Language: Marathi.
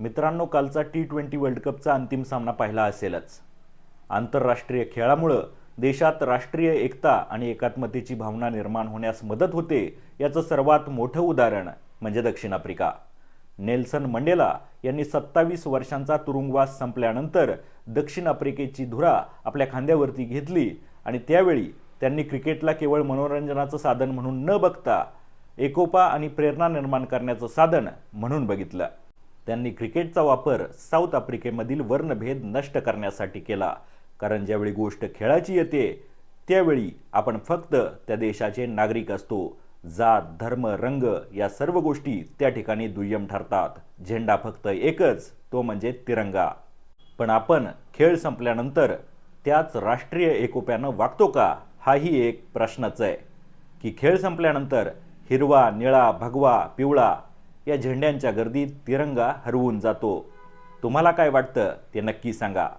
मित्रांनो, कालचा T20 वर्ल्ड कपचा अंतिम सामना पाहिला असेलच। आंतरराष्ट्रीय खेळामुळे देशात राष्ट्रीय एकता आणि एकात्मतेची भावना निर्माण होण्यास मदत होते, याचं सर्वात मोठं उदाहरण म्हणजे दक्षिण आफ्रिका। नेल्सन मंडेला यांनी 27 वर्षांचा तुरुंगवास संपल्यानंतर दक्षिण आफ्रिकेची धुरा आपल्या खांद्यावरती घेतली आणि त्यावेळी त्यांनी क्रिकेटला केवळ मनोरंजनाचं साधन म्हणून न बघता एकोपा आणि प्रेरणा निर्माण करण्याचं साधन म्हणून बघितलं। त्यांनी क्रिकेटचा वापर साऊथ आफ्रिकेमधील वर्णभेद नष्ट करण्यासाठी केला, कारण ज्यावेळी गोष्ट खेळाची येते त्यावेळी आपण फक्त त्या देशाचे नागरिक असतो। जात, धर्म, रंग या सर्व गोष्टी त्या ठिकाणी दुय्यम ठरतात। झेंडा फक्त एकच, तो म्हणजे तिरंगा। पण आपण खेळ संपल्यानंतर त्याच राष्ट्रीय एकोप्यानं वागतो का, हाही एक प्रश्नच आहे। की खेळ संपल्यानंतर हिरवा, निळा, भगवा, पिवळा या झेंड्यांच्या गर्दीत तिरंगा हरवून जातो। तुम्हाला काय वाटतं ते नक्की सांगा।